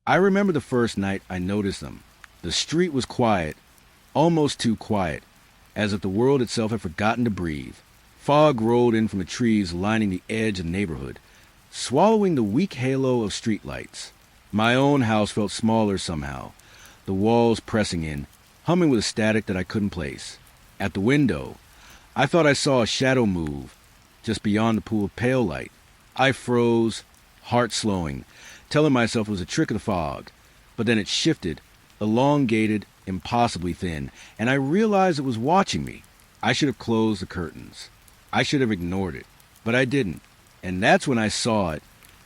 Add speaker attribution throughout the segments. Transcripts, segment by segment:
Speaker 1: I remember the first night I noticed them. The street was quiet, almost too quiet, as if the world itself had forgotten to breathe. Fog rolled in from the trees lining the edge of the neighborhood, swallowing the weak halo of streetlights. My own house felt smaller somehow, the walls pressing in, humming with a static that I couldn't place. At the window, I thought I saw a shadow move, just beyond the pool of pale light. I froze, heart slowing, telling myself it was a trick of the fog. But then it shifted, elongated, impossibly thin, and I realized it was watching me. I should have closed the curtains. I should have ignored it, but I didn't. And that's when I saw it,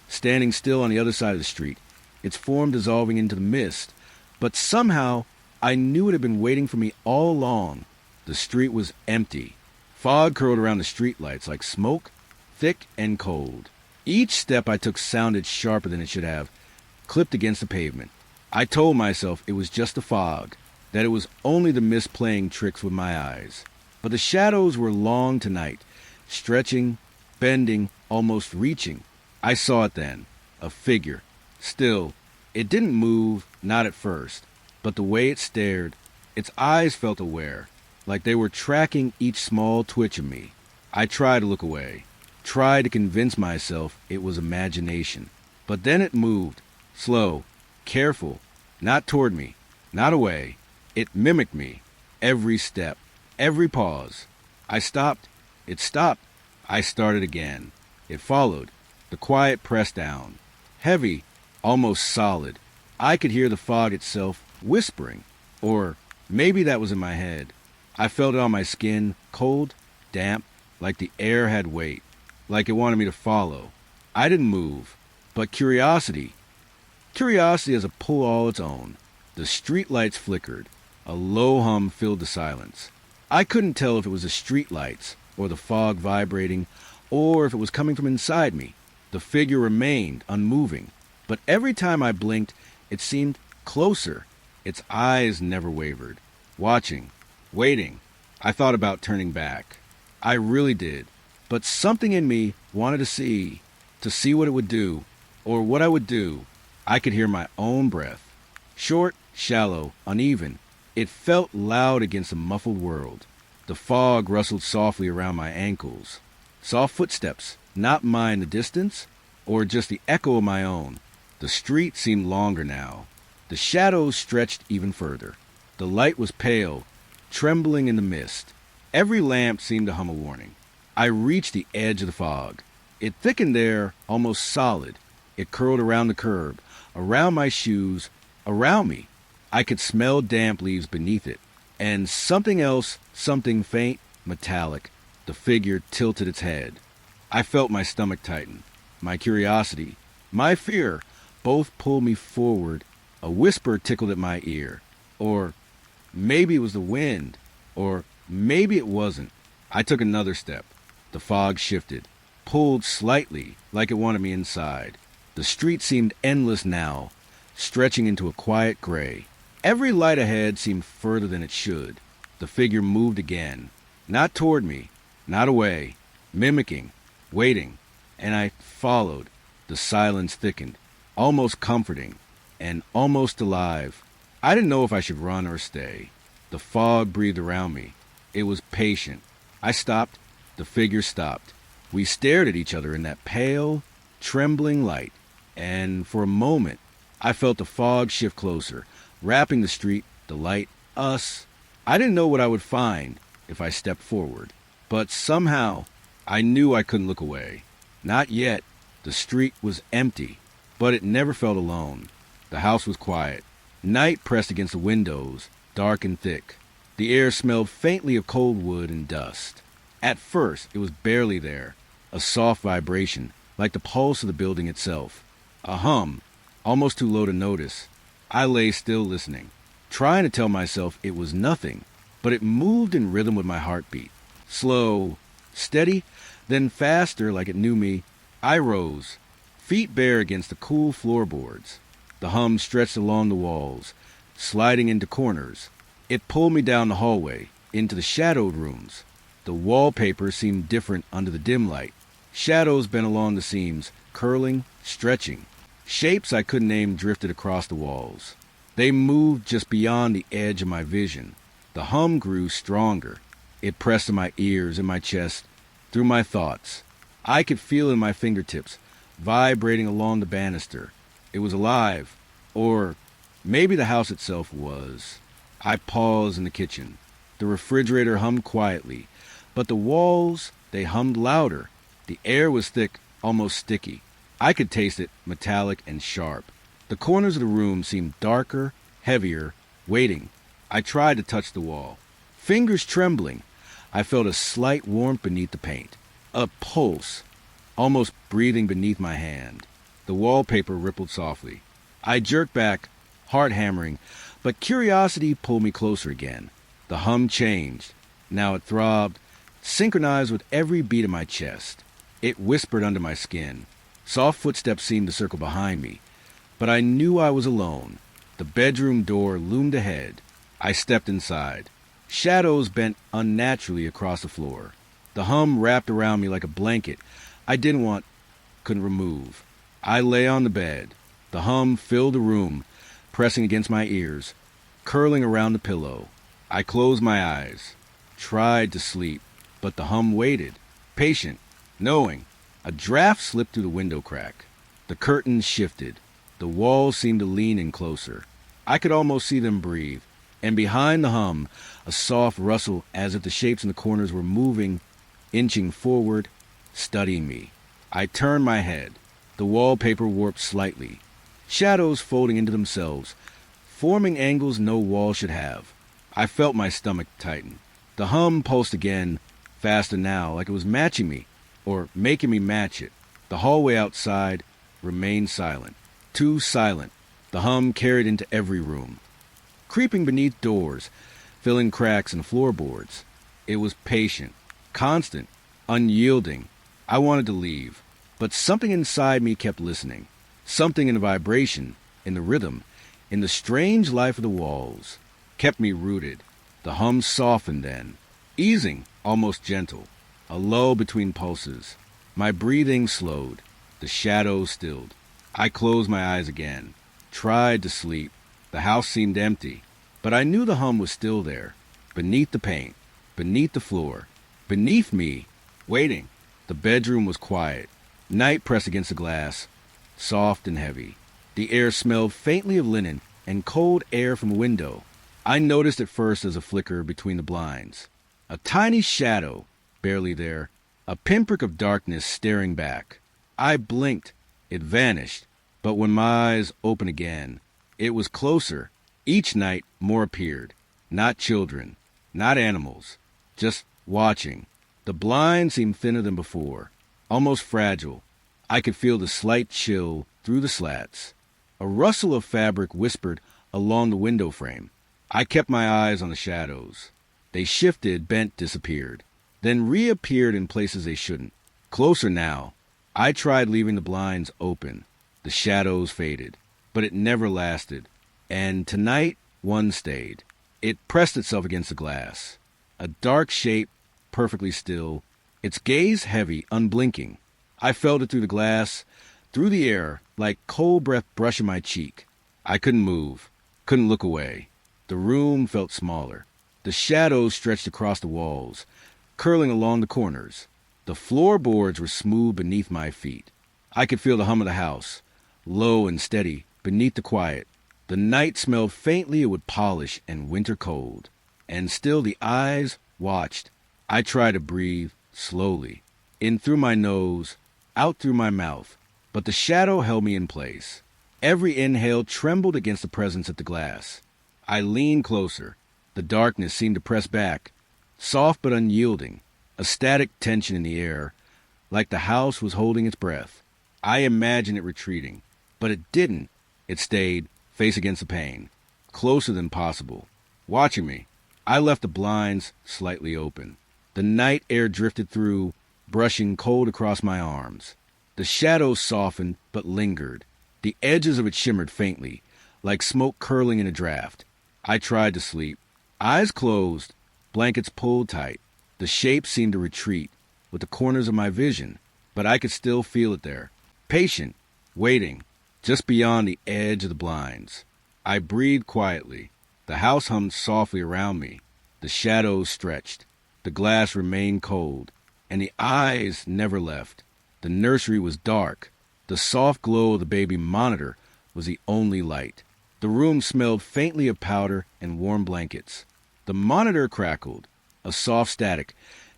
Speaker 1: standing still on the other side of the street, its form dissolving into the mist. But somehow, I knew it had been waiting for me all along. The street was empty. Fog curled around the streetlights like smoke, thick and cold. Each step I took sounded sharper than it should have, clipped against the pavement. I told myself it was just the fog, that it was only the mist playing tricks with my eyes. But the shadows were long tonight, stretching, bending, almost reaching. I saw it then, a figure. Still, it didn't move, not at first, but the way it stared, its eyes felt aware, like they were tracking each small twitch of me. I tried to look away, tried to convince myself it was imagination. But then it moved, slow, careful, not toward me, not away. It mimicked me, every step, every pause. I stopped, it stopped. I started again. It followed. The quiet pressed down. Heavy, almost solid. I could hear the fog itself whispering. Or maybe that was in my head. I felt it on my skin, cold, damp, like the air had weight, like it wanted me to follow. I didn't move, but curiosity has a pull all its own. The streetlights flickered. A low hum filled the silence. I couldn't tell if it was the streetlights, or the fog vibrating, or if it was coming from inside me. The figure remained unmoving, but every time I blinked, it seemed closer. Its eyes never wavered. Watching, waiting. I thought about turning back. I really did. But something in me wanted to see what it would do, or what I would do. I could hear my own breath. Short, shallow, uneven. It felt loud against the muffled world. The fog rustled softly around my ankles. Soft footsteps, not mine in the distance, or just the echo of my own. The street seemed longer now. The shadows stretched even further. The light was pale, trembling in the mist. Every lamp seemed to hum a warning. I reached the edge of the fog. It thickened there, almost solid. It curled around the curb, around my shoes, around me. I could smell damp leaves beneath it. And something else, something faint, metallic. The figure tilted its head. I felt my stomach tighten. My curiosity, my fear, both pulled me forward. A whisper tickled at my ear. Or maybe it was the wind. Or maybe it wasn't. I took another step. The fog shifted, pulled slightly, like it wanted me inside. The street seemed endless now, stretching into a quiet gray. Every light ahead seemed further than it should. The figure moved again. Not toward me, not away, mimicking, waiting. And I followed. The silence thickened, almost comforting, and almost alive. I didn't know if I should run or stay. The fog breathed around me. It was patient. I stopped. The figure stopped. We stared at each other in that pale, trembling light. And for a moment, I felt the fog shift closer, wrapping the street, the light, us. I didn't know what I would find if I stepped forward. But somehow, I knew I couldn't look away. Not yet. The street was empty, but it never felt alone. The house was quiet. Night pressed against the windows, dark and thick. The air smelled faintly of cold wood and dust. At first, it was barely there, a soft vibration, like the pulse of the building itself. A hum, almost too low to notice. I lay still listening, trying to tell myself it was nothing, but it moved in rhythm with my heartbeat. Slow, steady, then faster like it knew me. I rose, feet bare against the cool floorboards. The hum stretched along the walls, sliding into corners. It pulled me down the hallway, into the shadowed rooms. The wallpaper seemed different under the dim light. Shadows bent along the seams, curling, stretching. Shapes I couldn't name drifted across the walls. They moved just beyond the edge of my vision. The hum grew stronger. It pressed in my ears, in my chest, through my thoughts. I could feel it in my fingertips, vibrating along the banister. It was alive. Or maybe the house itself was. I paused in the kitchen. The refrigerator hummed quietly, but the walls, they hummed louder. The air was thick, almost sticky. I could taste it, metallic and sharp. The corners of the room seemed darker, heavier, waiting. I tried to touch the wall. Fingers trembling, I felt a slight warmth beneath the paint. A pulse, almost breathing beneath my hand. The wallpaper rippled softly. I jerked back, heart hammering, but curiosity pulled me closer again. The hum changed. Now it throbbed, synchronized with every beat of my chest. It whispered under my skin. Soft footsteps seemed to circle behind me, but I knew I was alone. The bedroom door loomed ahead. I stepped inside. Shadows bent unnaturally across the floor. The hum wrapped around me like a blanket I couldn't remove. I lay on the bed. The hum filled the room, pressing against my ears, curling around the pillow. I closed my eyes, tried to sleep, but the hum waited, patient, knowing. A draft slipped through the window crack. The curtains shifted. The walls seemed to lean in closer. I could almost see them breathe, and behind the hum, a soft rustle as if the shapes in the corners were moving, inching forward, studying me. I turned my head. The wallpaper warped slightly, shadows folding into themselves, forming angles no wall should have. I felt my stomach tighten. The hum pulsed again, faster now, like it was matching me, or making me match it. The hallway outside remained silent, too silent. The hum carried into every room, creeping beneath doors, filling cracks in floorboards. It was patient, constant, unyielding. I wanted to leave, but something inside me kept listening. Something in the vibration, in the rhythm, in the strange life of the walls, kept me rooted. The hum softened then, easing, almost gentle. A lull between pulses. My breathing slowed. The shadows stilled. I closed my eyes again. Tried to sleep. The house seemed empty, but I knew the hum was still there. Beneath the paint. Beneath the floor. Beneath me. Waiting. The bedroom was quiet. Night pressed against the glass. Soft and heavy. The air smelled faintly of linen and cold air from a window. I noticed it first as a flicker between the blinds. A tiny shadow, barely there, a pinprick of darkness staring back. I blinked. It vanished. But when my eyes opened again, it was closer. Each night more appeared. Not children, not animals, just watching. The blind seemed thinner than before, almost fragile. I could feel the slight chill through the slats. A rustle of fabric whispered along the window frame. I kept my eyes on the shadows. They shifted, bent, disappeared, then reappeared in places they shouldn't. Closer now. I tried leaving the blinds open. The shadows faded, but it never lasted. And tonight, one stayed. It pressed itself against the glass. A dark shape, perfectly still, its gaze heavy, unblinking. I felt it through the glass, through the air, like cold breath brushing my cheek. I couldn't move, couldn't look away. The room felt smaller. The shadows stretched across the walls, curling along the corners. The floorboards were smooth beneath my feet. I could feel the hum of the house, low and steady, beneath the quiet. The night smelled faintly of wood polish and winter cold. And still the eyes watched. I tried to breathe, slowly, in through my nose, out through my mouth, but the shadow held me in place. Every inhale trembled against the presence at the glass. I leaned closer. The darkness seemed to press back, soft but unyielding, a static tension in the air, like the house was holding its breath. I imagined it retreating, but it didn't. It stayed, face against the pane, closer than possible, watching me. I left the blinds slightly open. The night air drifted through, brushing cold across my arms. The shadows softened but lingered. The edges of it shimmered faintly, like smoke curling in a draft. I tried to sleep. Eyes closed, blankets pulled tight. The shape seemed to retreat, with the corners of my vision, but I could still feel it there. Patient, waiting, just beyond the edge of the blinds. I breathed quietly. The house hummed softly around me. The shadows stretched. The glass remained cold, and the eyes never left. The nursery was dark. The soft glow of the baby monitor was the only light. The room smelled faintly of powder and warm blankets. The monitor crackled, a soft static,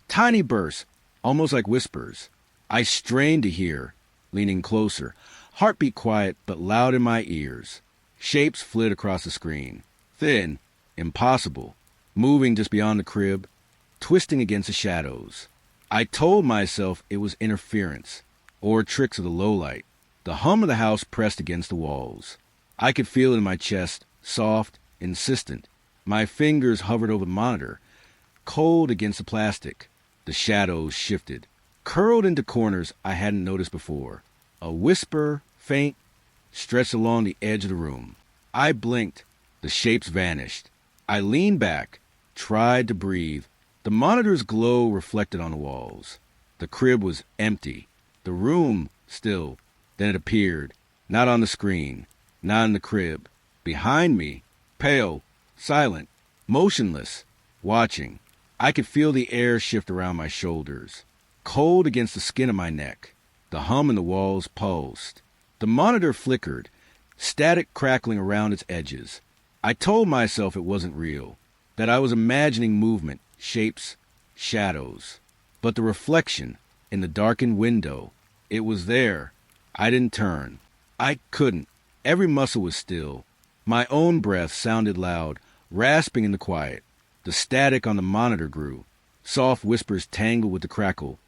Speaker 1: tiny bursts, almost like whispers. I strained to hear, leaning closer, heartbeat quiet but loud in my ears. Shapes flit across the screen, thin, impossible, moving just beyond the crib, twisting against the shadows. I told myself it was interference, or tricks of the low light. The hum of the house pressed against the walls. I could feel it in my chest, soft, insistent. My fingers hovered over the monitor, cold against the plastic. The shadows shifted, curled into corners I hadn't noticed before. A whisper, faint, stretched along the edge of the room. I blinked. The shapes vanished. I leaned back, tried to breathe. The monitor's glow reflected on the walls. The crib was empty. The room still. Then it appeared, not on the screen, not in the crib. Behind me, pale, silent, motionless, watching. I could feel the air shift around my shoulders, cold against the skin of my neck. The hum in the walls pulsed. The monitor flickered, static crackling around its edges. I told myself it wasn't real, that I was imagining movement, shapes, shadows. But the reflection in the darkened window, it was there. I didn't turn. I couldn't. Every muscle was still. My own breath sounded loud, rasping in the quiet. The static on the monitor grew. Soft whispers tangled with the crackle,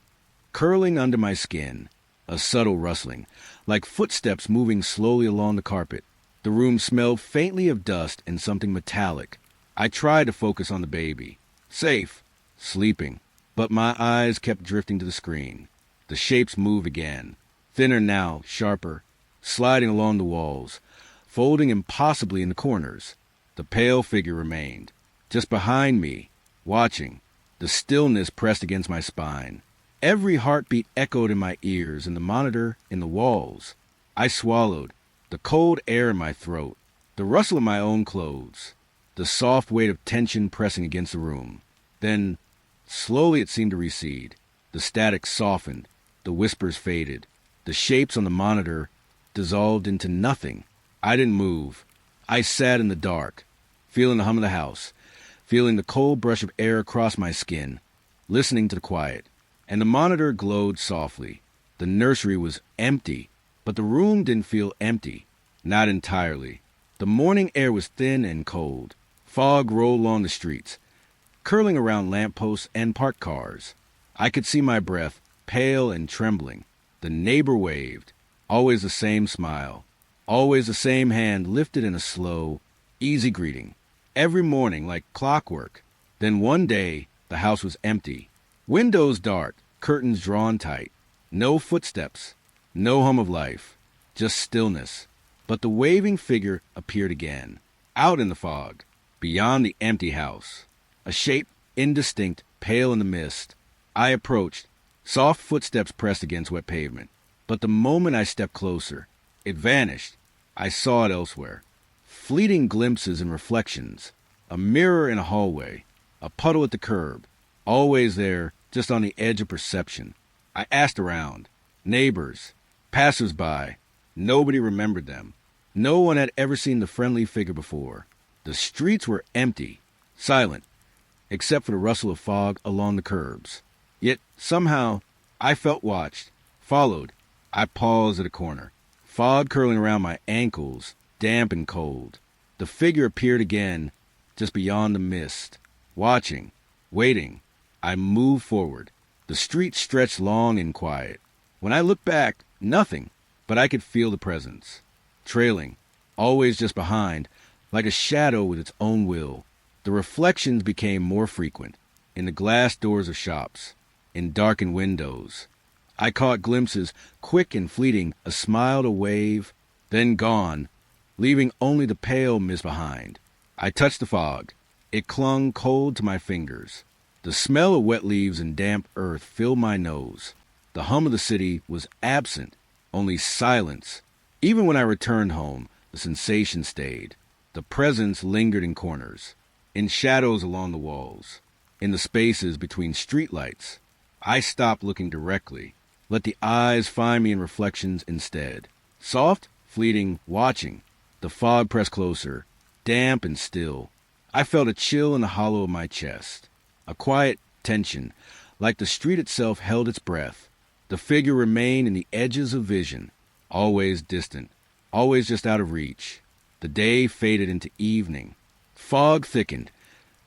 Speaker 1: curling under my skin. A subtle rustling, like footsteps moving slowly along the carpet. The room smelled faintly of dust and something metallic. I tried to focus on the baby. Safe, sleeping. But my eyes kept drifting to the screen. The shapes moved again. Thinner now, sharper, sliding along the walls, folding impossibly in the corners. The pale figure remained, just behind me, watching. The stillness pressed against my spine. Every heartbeat echoed in my ears, in the monitor, in the walls. I swallowed, the cold air in my throat, the rustle of my own clothes, the soft weight of tension pressing against the room. Then, slowly it seemed to recede. The static softened, the whispers faded. The shapes on the monitor dissolved into nothing. I didn't move. I sat in the dark, feeling the hum of the house, feeling the cold brush of air across my skin, listening to the quiet. And the monitor glowed softly. The nursery was empty, but the room didn't feel empty. Not entirely. The morning air was thin and cold. Fog rolled along the streets, curling around lampposts and parked cars. I could see my breath, pale and trembling. The neighbor waved. Always the same smile. Always the same hand lifted in a slow, easy greeting. Every morning, like clockwork. Then one day, the house was empty. Windows dark, curtains drawn tight. No footsteps, no hum of life, just stillness. But the waving figure appeared again, out in the fog, beyond the empty house. A shape, indistinct, pale in the mist. I approached. Soft footsteps pressed against wet pavement. But the moment I stepped closer, it vanished. I saw it elsewhere. Fleeting glimpses and reflections. A mirror in a hallway. A puddle at the curb. Always there, just on the edge of perception. I asked around. Neighbors. Passers-by. Nobody remembered them. No one had ever seen the friendly figure before. The streets were empty, silent, except for the rustle of fog along the curbs. Yet, somehow, I felt watched, followed. I paused at a corner. Fog curling around my ankles, damp and cold. The figure appeared again, just beyond the mist. Watching, waiting. I moved forward. The street stretched long and quiet. When I looked back, nothing, but I could feel the presence. Trailing, always just behind, like a shadow with its own will. The reflections became more frequent, in the glass doors of shops, in darkened windows. I caught glimpses, quick and fleeting, a smile, a wave, then gone, leaving only the pale mist behind. I touched the fog. It clung cold to my fingers. The smell of wet leaves and damp earth filled my nose. The hum of the city was absent, only silence, Even when I returned home, the sensation stayed. The presence lingered in corners, in shadows along the walls, in the spaces between streetlights. I stopped looking directly, let the eyes find me in reflections instead. Soft, fleeting, watching. The fog pressed closer, damp and still. I felt a chill in the hollow of my chest, a quiet tension, like the street itself held its breath. The figure remained in the edges of vision, always distant, always just out of reach. The day faded into evening. Fog thickened,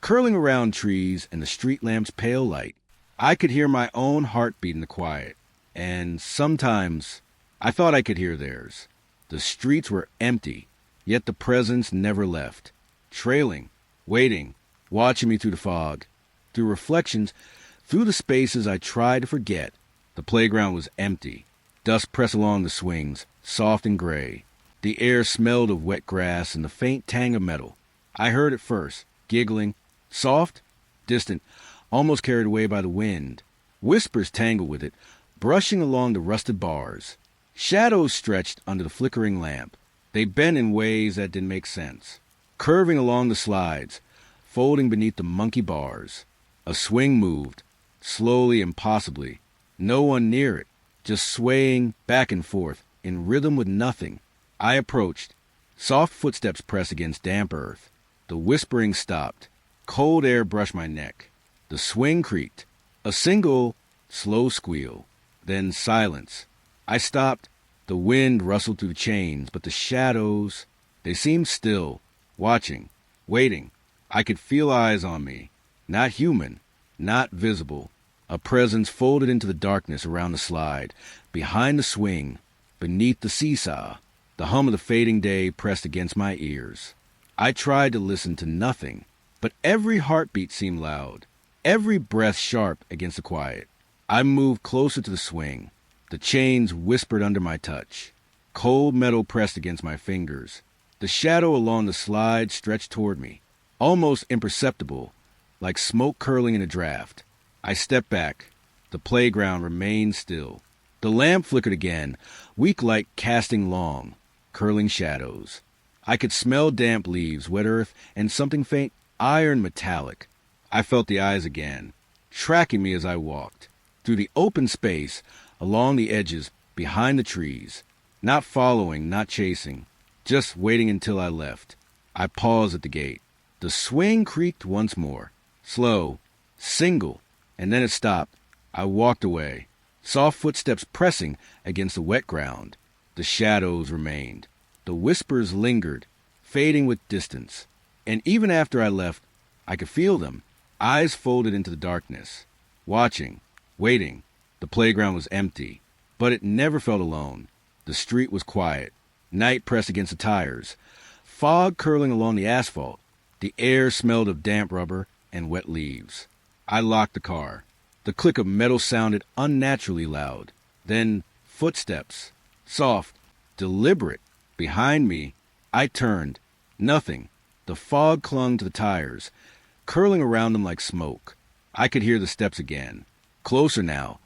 Speaker 1: curling around trees and the street lamp's pale light. I could hear my own heartbeat in the quiet, and sometimes I thought I could hear theirs. The streets were empty, yet the presence never left, trailing, waiting, watching me through the fog, through reflections, through the spaces I tried to forget. The playground was empty. Dust pressed along the swings, soft and gray. The air smelled of wet grass and the faint tang of metal. I heard it first, giggling, soft, distant, almost carried away by the wind. Whispers tangled with it, brushing along the rusted bars. Shadows stretched under the flickering lamp. They bent in ways that didn't make sense, curving along the slides, folding beneath the monkey bars. A swing moved, slowly and possibly. No one near it, just swaying back and forth, in rhythm with nothing. I approached. Soft footsteps pressed against damp earth. The whispering stopped. Cold air brushed my neck. The swing creaked. A single, slow squeal. Then silence. I stopped. The wind rustled through the chains, but the shadows, they seemed still, watching, waiting. I could feel eyes on me. Not human, not visible. A presence folded into the darkness around the slide, behind the swing, beneath the seesaw. The hum of the fading day pressed against my ears. I tried to listen to nothing, but every heartbeat seemed loud, every breath sharp against the quiet. I moved closer to the swing. The chains whispered under my touch. Cold metal pressed against my fingers. The shadow along the slide stretched toward me, almost imperceptible, like smoke curling in a draft. I stepped back. The playground remained still. The lamp flickered again, weak light casting long, curling shadows. I could smell damp leaves, wet earth, and something faint, iron metallic. I felt the eyes again, tracking me as I walked, through the open space, along the edges, behind the trees. Not following, not chasing, just waiting until I left. I paused at the gate. The swing creaked once more, slow, single, and then it stopped. I walked away, soft footsteps pressing against the wet ground. The shadows remained. The whispers lingered, fading with distance. And even after I left, I could feel them, eyes folded into the darkness, watching, waiting. The playground was empty, but it never felt alone. The street was quiet. Night pressed against the tires, fog curling along the asphalt. The air smelled of damp rubber and wet leaves. I locked the car. The click of metal sounded unnaturally loud. Then footsteps, soft, deliberate. Behind me, I turned. Nothing. The fog clung to the tires, curling around them like smoke. I could hear the steps again. Closer now,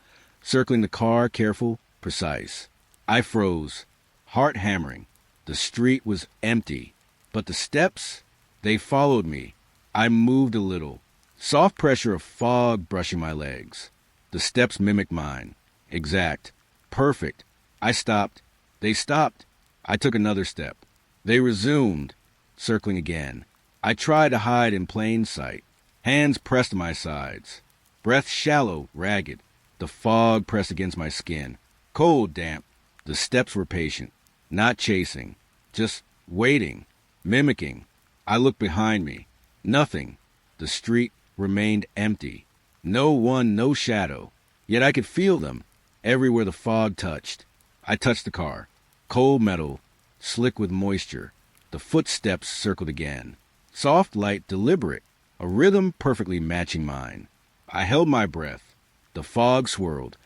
Speaker 1: circling the car, careful, precise. I froze, heart hammering. The street was empty, but the steps, they followed me. I moved a little. Soft pressure of fog brushing my legs. The steps mimicked mine. Exact. Perfect. I stopped. They stopped. I took another step. They resumed, circling again. I tried to hide in plain sight. Hands pressed to my sides. Breath shallow, ragged. The fog pressed against my skin. Cold, damp. The steps were patient. Not chasing. Just waiting. Mimicking. I looked behind me. Nothing. The street remained empty. No one, no shadow. Yet I could feel them, everywhere the fog touched. I touched the car. Cold metal, slick with moisture. The footsteps circled again. Soft light, deliberate, a rhythm perfectly matching mine. I held my breath. The fog swirled,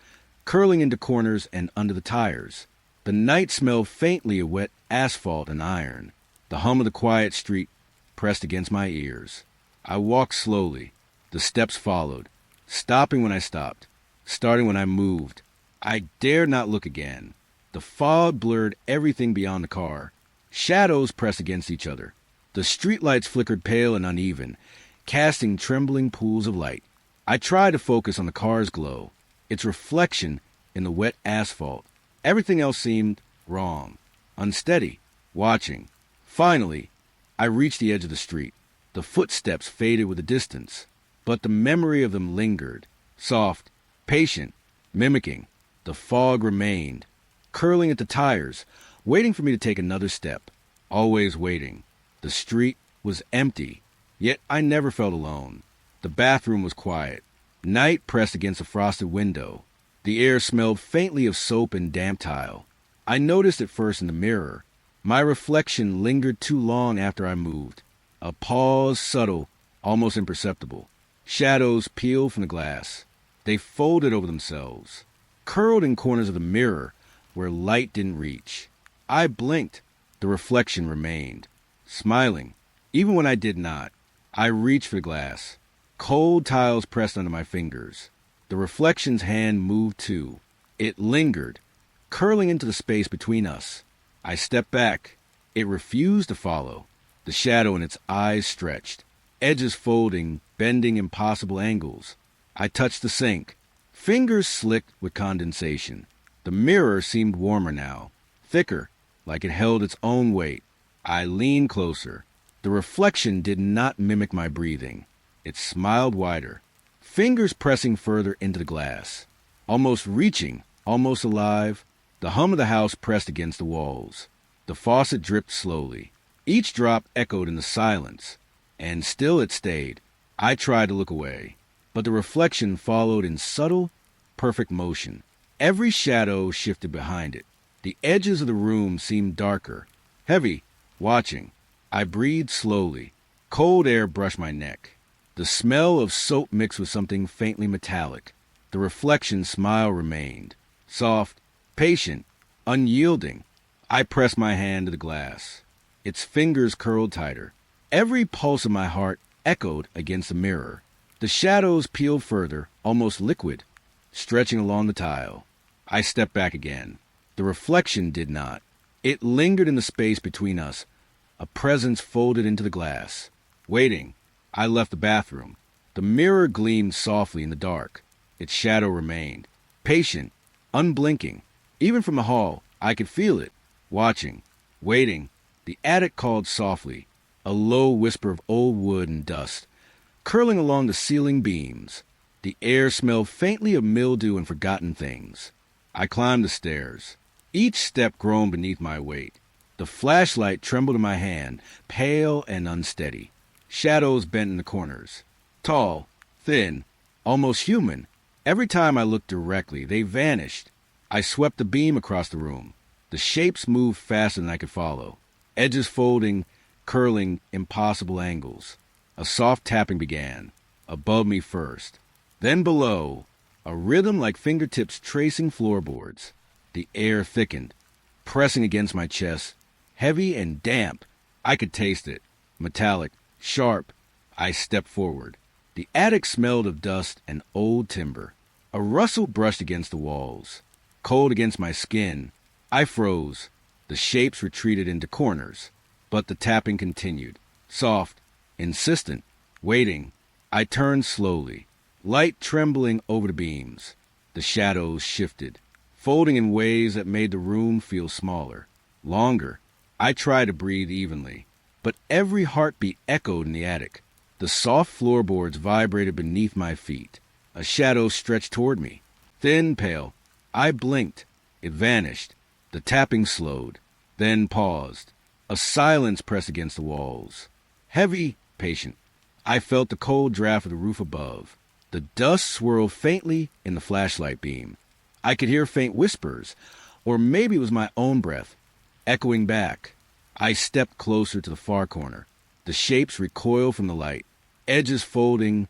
Speaker 1: curling into corners and under the tires. The night smelled faintly of wet asphalt and iron. The hum of the quiet street pressed against my ears. I walked slowly. The steps followed, stopping when I stopped, starting when I moved. I dared not look again. The fog blurred everything beyond the car. Shadows pressed against each other. The streetlights flickered pale and uneven, casting trembling pools of light. I tried to focus on the car's glow, its reflection in the wet asphalt. Everything else seemed wrong, unsteady, watching. Finally, I reached the edge of the street. The footsteps faded with the distance, but the memory of them lingered, soft, patient, mimicking. The fog remained, curling at the tires, waiting for me to take another step, always waiting. The street was empty, yet I never felt alone. The bathroom was quiet. Night pressed against a frosted window. The air smelled faintly of soap and damp tile. I noticed it first in the mirror. My reflection lingered too long after I moved. A pause, subtle, almost imperceptible. Shadows peeled from the glass. They folded over themselves, curled in corners of the mirror where light didn't reach. I blinked. The reflection remained, smiling, even when I did not. I reached for the glass. Cold tiles pressed under my fingers. The reflection's hand moved too. It lingered, curling into the space between us. I stepped back. It refused to follow. The shadow in its eyes stretched, edges folding, bending impossible angles. I touched the sink. Fingers slicked with condensation. The mirror seemed warmer now, thicker, like it held its own weight. I leaned closer. The reflection did not mimic my breathing. It smiled wider, fingers pressing further into the glass, almost reaching, almost alive. The hum of the house pressed against the walls. The faucet dripped slowly. Each drop echoed in the silence, and still it stayed. I tried to look away, but the reflection followed in subtle, perfect motion. Every shadow shifted behind it. The edges of the room seemed darker, heavy, watching. I breathed slowly. Cold air brushed my neck. The smell of soap mixed with something faintly metallic. The reflection's smile remained, soft, patient, unyielding. I pressed my hand to the glass. Its fingers curled tighter. Every pulse of my heart echoed against the mirror. The shadows peeled further, almost liquid, stretching along the tile. I stepped back again. The reflection did not. It lingered in the space between us, a presence folded into the glass. Waiting, I left the bathroom. The mirror gleamed softly in the dark. Its shadow remained, patient, unblinking. Even from the hall, I could feel it, watching, waiting. The attic called softly, a low whisper of old wood and dust, curling along the ceiling beams. The air smelled faintly of mildew and forgotten things. I climbed the stairs. Each step groaned beneath my weight. The flashlight trembled in my hand, pale and unsteady. Shadows bent in the corners. Tall, thin, almost human. Every time I looked directly, they vanished. I swept the beam across the room. The shapes moved faster than I could follow. Edges folding, curling, impossible angles. A soft tapping began, above me first. Then below, a rhythm like fingertips tracing floorboards. The air thickened, pressing against my chest, heavy and damp. I could taste it, metallic, sharp. I stepped forward. The attic smelled of dust and old timber. A rustle brushed against the walls. Cold against my skin, I froze. The shapes retreated into corners, but the tapping continued, soft, insistent, waiting. I turned slowly, light trembling over the beams. The shadows shifted, folding in ways that made the room feel smaller, longer. I tried to breathe evenly, but every heartbeat echoed in the attic. The soft floorboards vibrated beneath my feet. A shadow stretched toward me, thin, pale. I blinked. It vanished. The tapping slowed, then paused. A silence pressed against the walls. Heavy, patient. I felt the cold draft of the roof above. The dust swirled faintly in the flashlight beam. I could hear faint whispers, or maybe it was my own breath, echoing back. I stepped closer to the far corner. The shapes recoiled from the light, edges folding,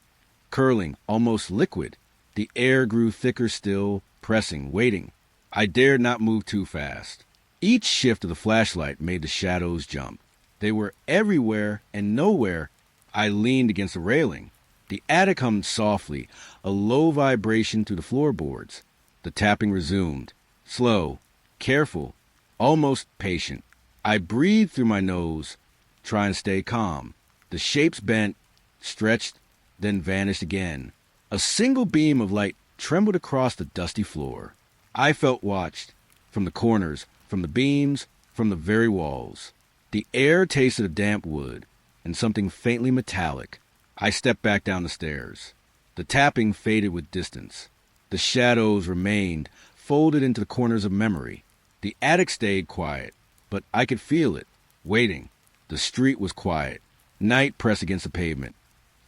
Speaker 1: curling, almost liquid. The air grew thicker still, pressing, waiting. I dared not move too fast. Each shift of the flashlight made the shadows jump. They were everywhere and nowhere. I leaned against the railing. The attic hummed softly, a low vibration through the floorboards. The tapping resumed, slow, Careful, almost patient. I breathed through my nose, trying to stay calm. The shapes bent, stretched, then vanished again. A single beam of light trembled across the dusty floor. I felt watched, from the corners, from the beams, from the very walls. The air tasted of damp wood and something faintly metallic. I stepped back down the stairs. The tapping faded with distance. The shadows remained, folded into the corners of memory. The attic stayed quiet, but I could feel it, waiting. The street was quiet. Night pressed against the pavement,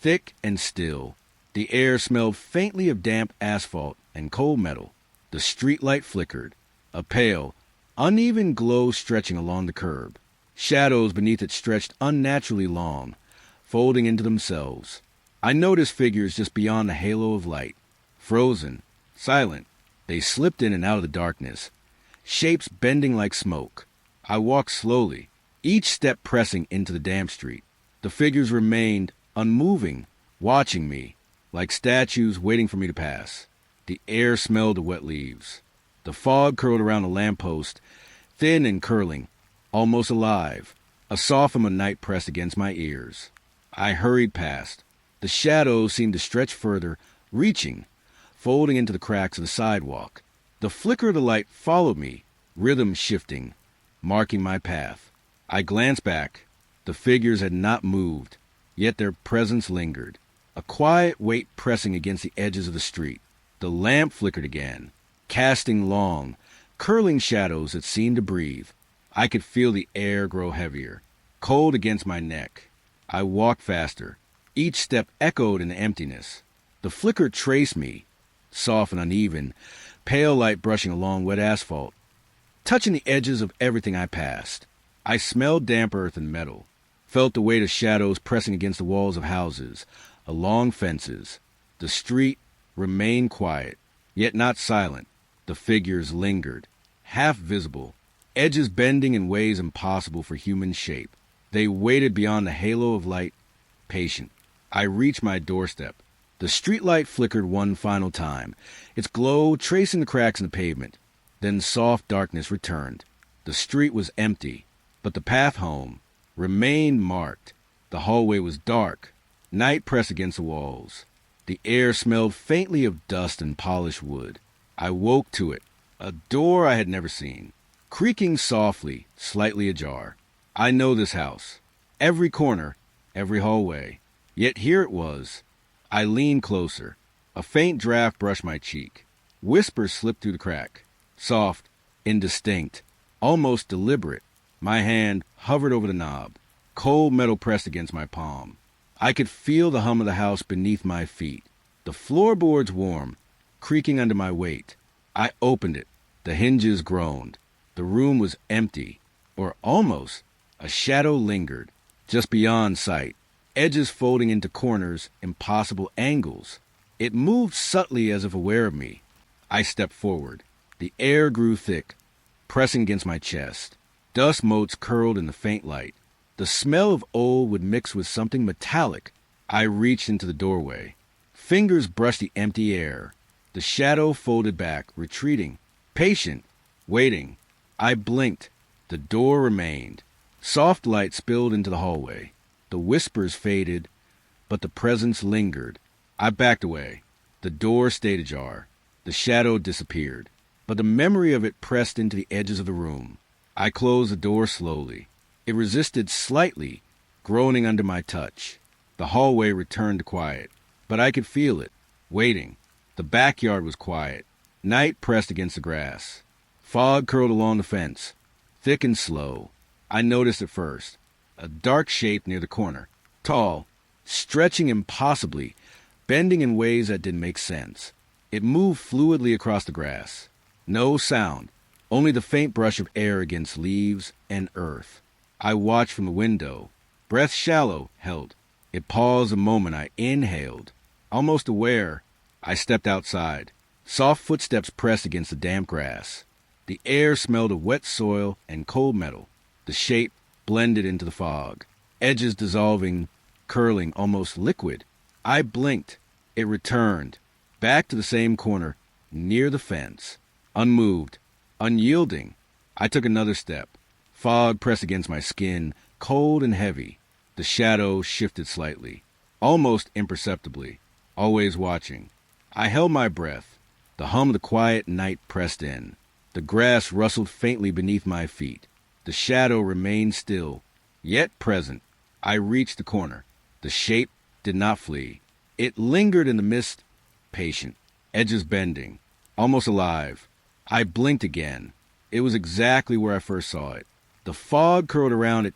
Speaker 1: thick and still. The air smelled faintly of damp asphalt and cold metal. The streetlight flickered, a pale, uneven glow stretching along the curb. Shadows beneath it stretched unnaturally long, folding into themselves. I noticed figures just beyond the halo of light. Frozen, silent, they slipped in and out of the darkness, shapes bending like smoke. I walked slowly, each step pressing into the damp street. The figures remained unmoving, watching me, like statues waiting for me to pass. The air smelled of wet leaves. The fog curled around the lamppost, thin and curling, almost alive. A sough from a night pressed against my ears. I hurried past. The shadows seemed to stretch further, reaching, folding into the cracks of the sidewalk. The flicker of the light followed me, rhythm shifting, marking my path. I glanced back. The figures had not moved, yet their presence lingered, a quiet weight pressing against the edges of the street. The lamp flickered again, casting long, curling shadows that seemed to breathe. I could feel the air grow heavier, cold against my neck. I walked faster. Each step echoed in the emptiness. The flicker traced me, soft and uneven, pale light brushing along wet asphalt, touching the edges of everything I passed. I smelled damp earth and metal, felt the weight of shadows pressing against the walls of houses, along fences. The street remained quiet, yet not silent. The figures lingered, half visible, edges bending in ways impossible for human shape. They waited beyond the halo of light, patient. I reached my doorstep. The streetlight flickered one final time, its glow tracing the cracks in the pavement. Then soft darkness returned. The street was empty, but the path home remained marked. The hallway was dark. Night pressed against the walls. The air smelled faintly of dust and polished wood. I woke to it, a door I had never seen, creaking softly, slightly ajar. I know this house. Every corner, every hallway. Yet here it was. I leaned closer. A faint draft brushed my cheek. Whispers slipped through the crack. Soft, indistinct, almost deliberate. My hand hovered over the knob. Cold metal pressed against my palm. I could feel the hum of the house beneath my feet. The floorboards warm, creaking under my weight. I opened it. The hinges groaned. The room was empty, or almost. A shadow lingered, just beyond sight, edges folding into corners, impossible angles. It moved subtly as if aware of me. I stepped forward. The air grew thick, pressing against my chest. Dust motes curled in the faint light. The smell of old would mix with something metallic. I reached into the doorway. Fingers brushed the empty air. The shadow folded back, retreating, patient, waiting. I blinked. The door remained. Soft light spilled into the hallway. The whispers faded, but the presence lingered. I backed away. The door stayed ajar. The shadow disappeared, but the memory of it pressed into the edges of the room. I closed the door slowly. It resisted slightly, groaning under my touch. The hallway returned to quiet, but I could feel it, waiting. The backyard was quiet. Night pressed against the grass. Fog curled along the fence, thick and slow. I noticed it first. A dark shape near the corner. Tall, stretching impossibly, bending in ways that didn't make sense. It moved fluidly across the grass. No sound, only the faint brush of air against leaves and earth. I watched from the window. Breath shallow, held. It paused a moment. I inhaled. Almost aware, I stepped outside. Soft footsteps pressed against the damp grass. The air smelled of wet soil and cold metal. The shape blended into the fog, edges dissolving, curling, almost liquid. I blinked. It returned, back to the same corner, near the fence, unmoved, Unyielding, I took another step. Fog pressed against my skin, cold and heavy. The shadow shifted slightly, almost imperceptibly, always watching. I held my breath. The hum of the quiet night pressed in. The grass rustled faintly beneath my feet. The shadow remained still, yet present. I reached the corner. The shape did not flee. It lingered in the mist, patient, edges bending, almost alive. I blinked again. It was exactly where I first saw it. The fog curled around it,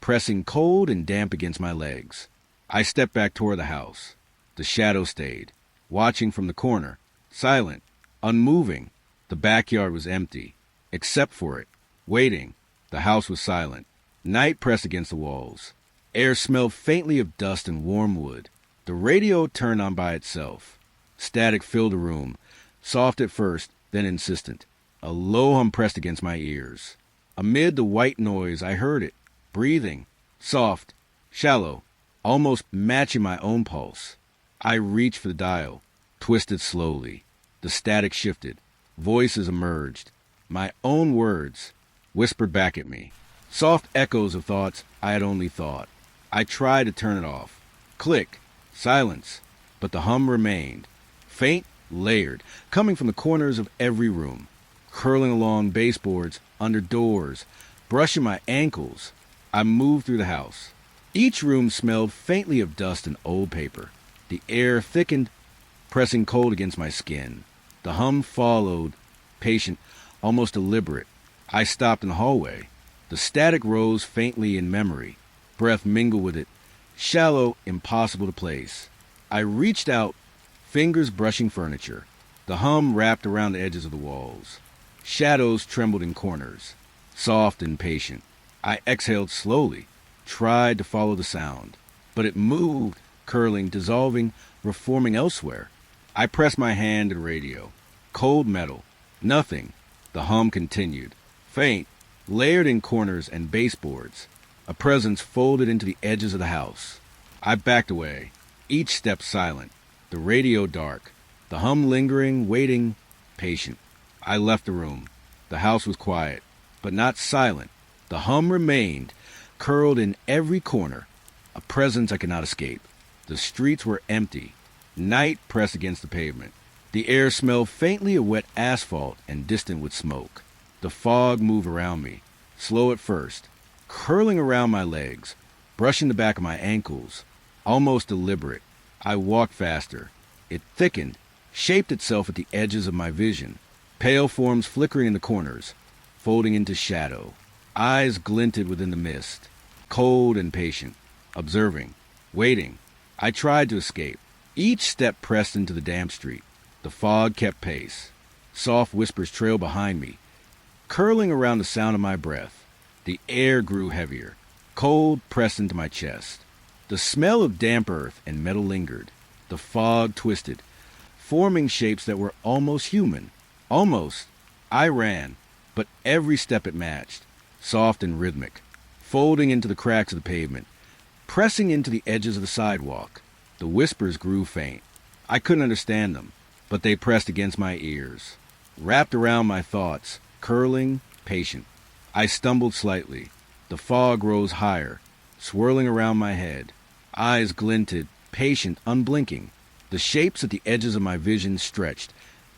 Speaker 1: pressing cold and damp against my legs. I stepped back toward the house. The shadow stayed, watching from the corner, silent, unmoving. The backyard was empty, except for it, waiting. The house was silent. Night pressed against the walls. Air smelled faintly of dust and warm wood. The radio turned on by itself. Static filled the room, soft at first, then insistent. A low hum pressed against my ears. Amid the white noise, I heard it, breathing, soft, shallow, almost matching my own pulse. I reached for the dial, twisted slowly. The static shifted. Voices emerged. My own words whispered back at me. Soft echoes of thoughts I had only thought. I tried to turn it off. Click. Silence. But the hum remained. Faint, layered, coming from the corners of every room. Curling along baseboards, under doors, brushing my ankles. I moved through the house. Each room smelled faintly of dust and old paper. The air thickened, pressing cold against my skin. The hum followed, patient, almost deliberate. I stopped in the hallway. The static rose faintly in memory. Breath mingled with it, shallow, impossible to place. I reached out, fingers brushing furniture. The hum wrapped around the edges of the walls. Shadows trembled in corners, soft and patient. I exhaled slowly, tried to follow the sound. But it moved, curling, dissolving, reforming elsewhere. I pressed my hand to the radio. Cold metal. Nothing. The hum continued. Faint, layered in corners and baseboards. A presence folded into the edges of the house. I backed away, each step silent. The radio dark. The hum lingering, waiting, patient. I left the room. The house was quiet, but not silent. The hum remained, curled in every corner, a presence I could not escape. The streets were empty. Night pressed against the pavement. The air smelled faintly of wet asphalt and distant with smoke. The fog moved around me, slow at first, curling around my legs, brushing the back of my ankles, almost deliberate. I walked faster. It thickened, shaped itself at the edges of my vision. Pale forms flickering in the corners, folding into shadow. Eyes glinted within the mist, cold and patient, observing, waiting. I tried to escape. Each step pressed into the damp street. The fog kept pace. Soft whispers trailed behind me, curling around the sound of my breath. The air grew heavier. Cold pressed into my chest. The smell of damp earth and metal lingered. The fog twisted, forming shapes that were almost human. Almost. I ran, but every step it matched, soft and rhythmic, folding into the cracks of the pavement, pressing into the edges of the sidewalk. The whispers grew faint. I couldn't understand them, but they pressed against my ears, wrapped around my thoughts, curling, patient. I stumbled slightly. The fog rose higher, swirling around my head. Eyes glinted, patient, unblinking. The shapes at the edges of my vision stretched,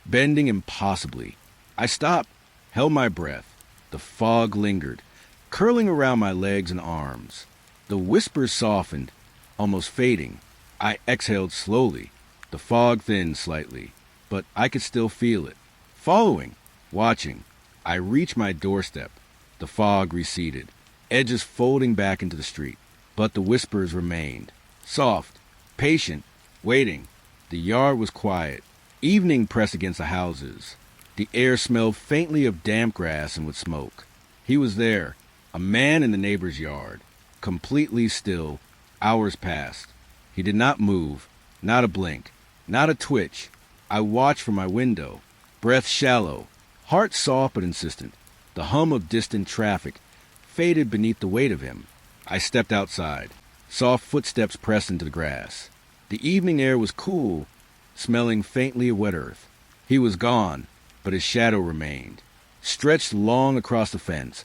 Speaker 1: bending impossibly. I stopped, held my breath. The fog lingered, curling around my legs and arms. The whispers softened, almost fading. I exhaled slowly. The fog thinned slightly, but I could still feel it. Following, watching, I reached my doorstep. The fog receded, edges folding back into the street. But the whispers remained, soft, patient, waiting. The yard was quiet. Evening pressed against the houses. The air smelled faintly of damp grass and with smoke. He was there, a man in the neighbor's yard, completely still. Hours passed. He did not move, not a blink, not a twitch. I watched from my window, breath shallow, heart soft but insistent. The hum of distant traffic faded beneath the weight of him. I stepped outside. Soft footsteps pressed into the grass. The evening air was cool, smelling faintly of wet earth. He was gone, but his shadow remained, stretched long across the fence,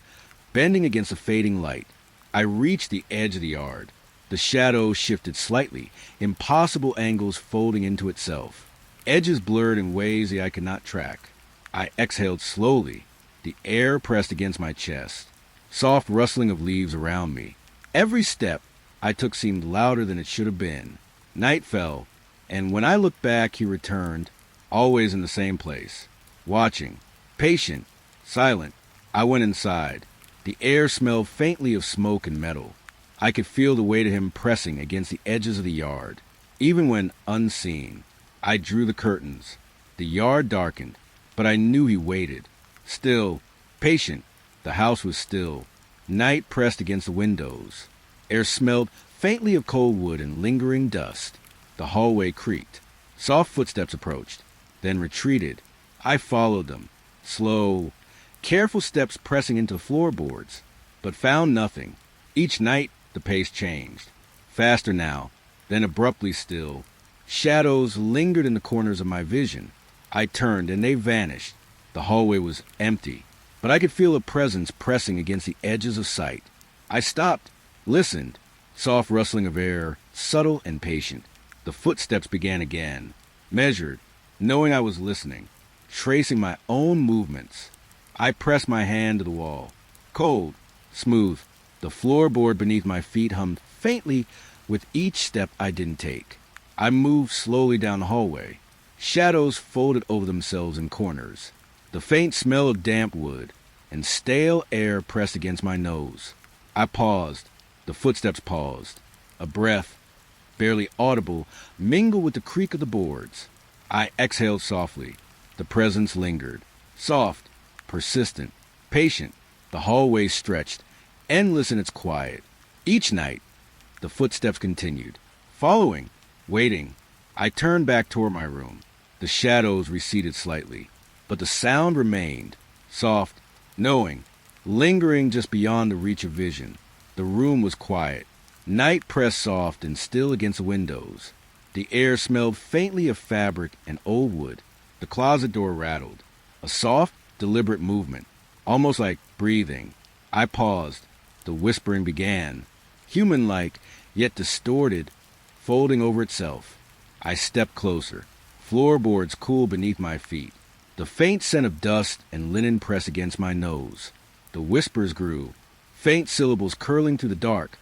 Speaker 1: bending against the fading light. I reached the edge of the yard. The shadow shifted slightly, impossible angles folding into itself. Edges blurred in ways the eye could not track. I exhaled slowly. The air pressed against my chest. Soft rustling of leaves around me. Every step I took seemed louder than it should have been. Night fell, and when I looked back, he returned, always in the same place, watching, patient, silent. I went inside. The air smelled faintly of smoke and metal. I could feel the weight of him pressing against the edges of the yard. Even when unseen, I drew the curtains. The yard darkened, but I knew he waited. Still, patient. The house was still. Night pressed against the windows. Air smelled faintly of cold wood and lingering dust. The hallway creaked. Soft footsteps approached, then retreated. I followed them. Slow, careful steps pressing into the floorboards, but found nothing. Each night, the pace changed. Faster now, then abruptly still. Shadows lingered in the corners of my vision. I turned, and they vanished. The hallway was empty, but I could feel a presence pressing against the edges of sight. I stopped, listened. Soft rustling of air, subtle and patient. The footsteps began again. Measured, knowing I was listening, tracing my own movements. I pressed my hand to the wall. Cold, smooth. The floorboard beneath my feet hummed faintly with each step I didn't take. I moved slowly down the hallway. Shadows folded over themselves in corners. The faint smell of damp wood and stale air pressed against my nose. I paused. The footsteps paused. A breath, barely audible, mingled with the creak of the boards. I exhaled softly. The presence lingered. Soft, persistent, patient. The hallway stretched, endless in its quiet. Each night, the footsteps continued. Following, waiting. I turned back toward my room. The shadows receded slightly, but the sound remained. Soft, knowing, lingering just beyond the reach of vision. The room was quiet. Night pressed soft and still against the windows. The air smelled faintly of fabric and old wood. The closet door rattled. A soft, deliberate movement, almost like breathing. I paused. The whispering began, human-like, yet distorted, folding over itself. I stepped closer. Floorboards cool beneath my feet. The faint scent of dust and linen pressed against my nose. The whispers grew, faint syllables curling through the dark,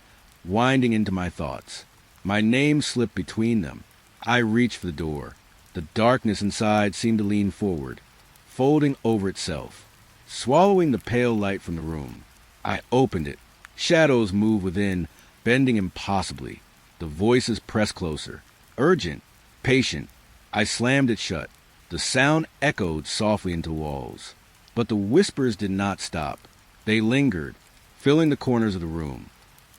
Speaker 1: winding into my thoughts. My name slipped between them. I reached for the door. The darkness inside seemed to lean forward, folding over itself, swallowing the pale light from the room. I opened it. Shadows moved within, bending impossibly. The voices pressed closer, urgent, patient. I slammed it shut. The sound echoed softly into the walls. But the whispers did not stop. They lingered, filling the corners of the room,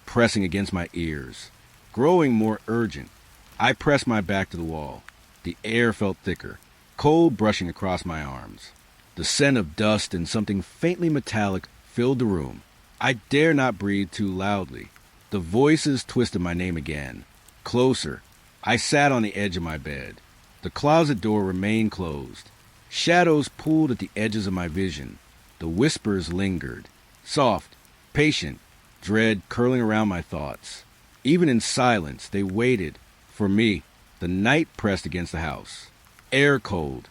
Speaker 1: pressing against my ears, growing more urgent. I pressed my back to the wall. The air felt thicker, cold brushing across my arms. The scent of dust and something faintly metallic filled the room. I dare not breathe too loudly. The voices twisted my name again. Closer. I sat on the edge of my bed. The closet door remained closed. Shadows pulled at the edges of my vision. The whispers lingered. Soft, patient, dread curling around my thoughts. Even in silence, they waited. For me, the night pressed against the house. Air cold,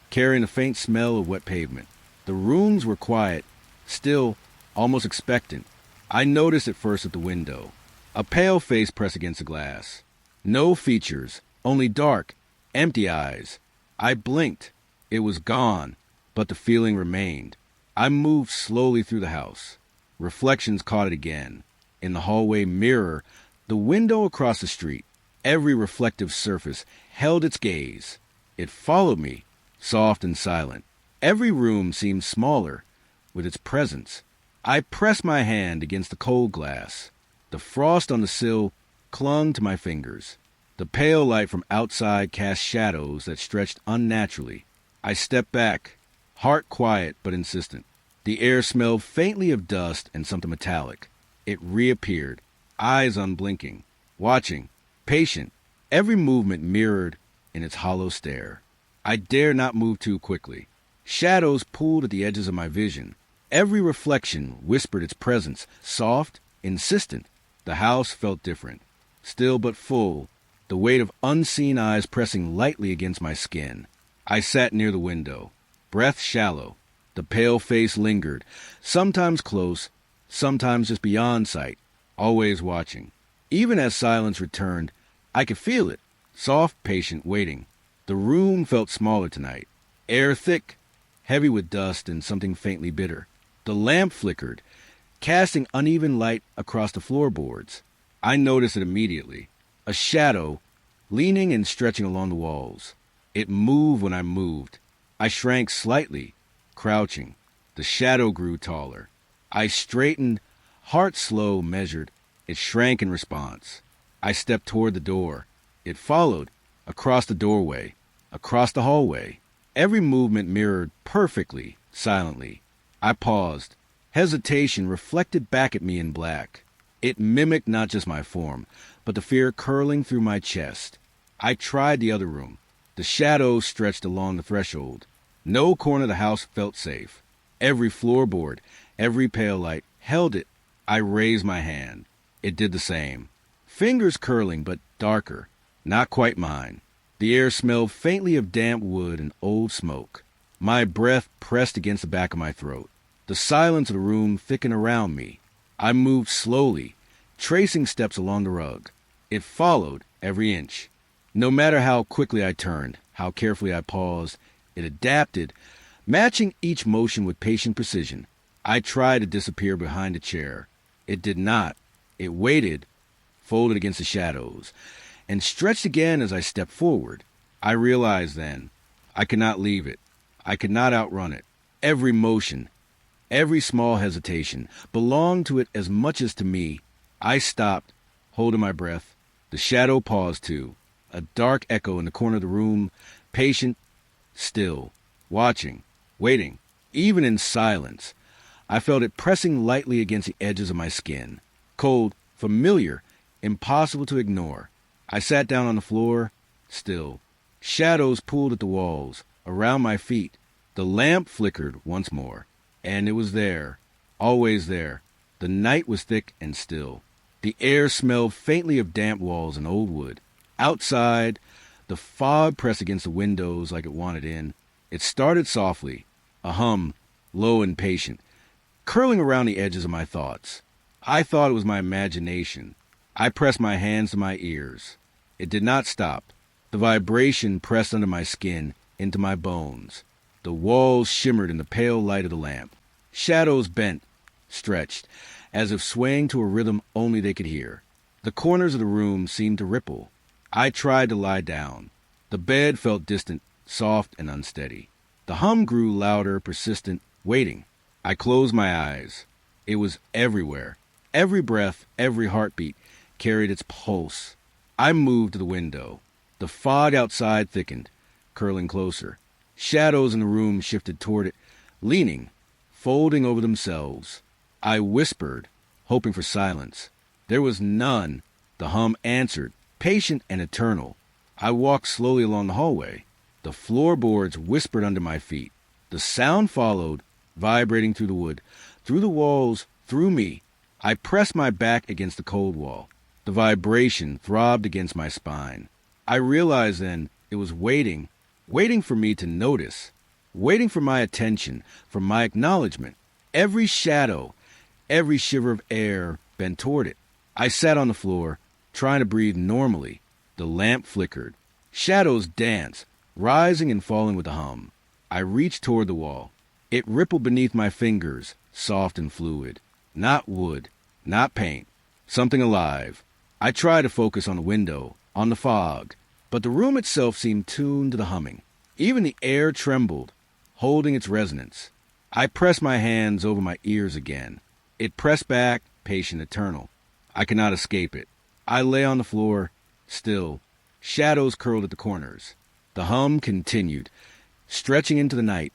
Speaker 1: carrying a faint smell of wet pavement. The rooms were quiet, still, almost expectant. I noticed it first at the window. A pale face pressed against the glass. No features, only dark, empty eyes. I blinked. It was gone, but the feeling remained. I moved slowly through the house. Reflections caught it again. In the hallway mirror, the window across the street. Every reflective surface held its gaze. It followed me, soft and silent. Every room seemed smaller with its presence. I pressed my hand against the cold glass. The frost on the sill clung to my fingers. The pale light from outside cast shadows that stretched unnaturally. I stepped back, heart quiet but insistent. The air smelled faintly of dust and something metallic. It reappeared, eyes unblinking, watching, patient, every movement mirrored in its hollow stare. I dared not move too quickly. Shadows pulled at the edges of my vision. Every reflection whispered its presence, soft, insistent. The house felt different, still but full, the weight of unseen eyes pressing lightly against my skin. I sat near the window, breath shallow. The pale face lingered, sometimes close, sometimes just beyond sight, always watching. Even as silence returned, I could feel it, soft, patient, waiting. The room felt smaller tonight, air thick, heavy with dust and something faintly bitter. The lamp flickered, casting uneven light across the floorboards. I noticed it immediately. A shadow, leaning and stretching along the walls. It moved when I moved. I shrank slightly, crouching. The shadow grew taller. I straightened, heart slow, measured. It shrank in response. I stepped toward the door. It followed, across the doorway, across the hallway. Every movement mirrored perfectly, silently. I paused. Hesitation reflected back at me in black. It mimicked not just my form, but the fear curling through my chest. I tried the other room. The shadows stretched along the threshold. No corner of the house felt safe. Every floorboard, every pale light held it. I raised my hand. It did the same. Fingers curling, but darker. Not quite mine. The air smelled faintly of damp wood and old smoke. My breath pressed against the back of my throat. The silence of the room thickened around me. I moved slowly, tracing steps along the rug. It followed every inch. No matter how quickly I turned, how carefully I paused, it adapted, matching each motion with patient precision. I tried to disappear behind a chair. It did not. It waited, folded against the shadows, and stretched again as I stepped forward. I realized then, I could not leave it. I could not outrun it. Every motion, every small hesitation belonged to it as much as to me. I stopped, holding my breath. The shadow paused too, a dark echo in the corner of the room, patient, still, watching, waiting. Even in silence, I felt it pressing lightly against the edges of my skin. Cold, familiar, impossible to ignore. I sat down on the floor, still. Shadows pulled at the walls, around my feet. The lamp flickered once more. And it was there, always there. The night was thick and still. The air smelled faintly of damp walls and old wood. Outside, the fog pressed against the windows like it wanted in. It started softly, a hum, low and patient, curling around the edges of my thoughts. I thought it was my imagination. I pressed my hands to my ears. It did not stop. The vibration pressed under my skin, into my bones. The walls shimmered in the pale light of the lamp. Shadows bent, stretched, as if swaying to a rhythm only they could hear. The corners of the room seemed to ripple. I tried to lie down. The bed felt distant, soft and unsteady. The hum grew louder, persistent, waiting. I closed my eyes. It was everywhere. Every breath, every heartbeat carried its pulse. I moved to the window. The fog outside thickened, curling closer. Shadows in the room shifted toward it, leaning, folding over themselves. I whispered, hoping for silence. There was none. The hum answered, patient and eternal. I walked slowly along the hallway. The floorboards whispered under my feet. The sound followed, vibrating through the wood, through the walls, through me. I pressed my back against the cold wall. The vibration throbbed against my spine. I realized then it was waiting for me to notice, waiting for my attention, for my acknowledgement. Every shadow, every shiver of air bent toward it. I sat on the floor, trying to breathe normally. The lamp flickered. Shadows danced, rising and falling with a hum. I reached toward the wall. It rippled beneath my fingers, soft and fluid. Not wood, not paint, something alive. I tried to focus on the window, on the fog, but the room itself seemed tuned to the humming. Even the air trembled, holding its resonance. I pressed my hands over my ears again. It pressed back, patient, eternal. I could not escape it. I lay on the floor, still. Shadows curled at the corners. The hum continued, stretching into the night,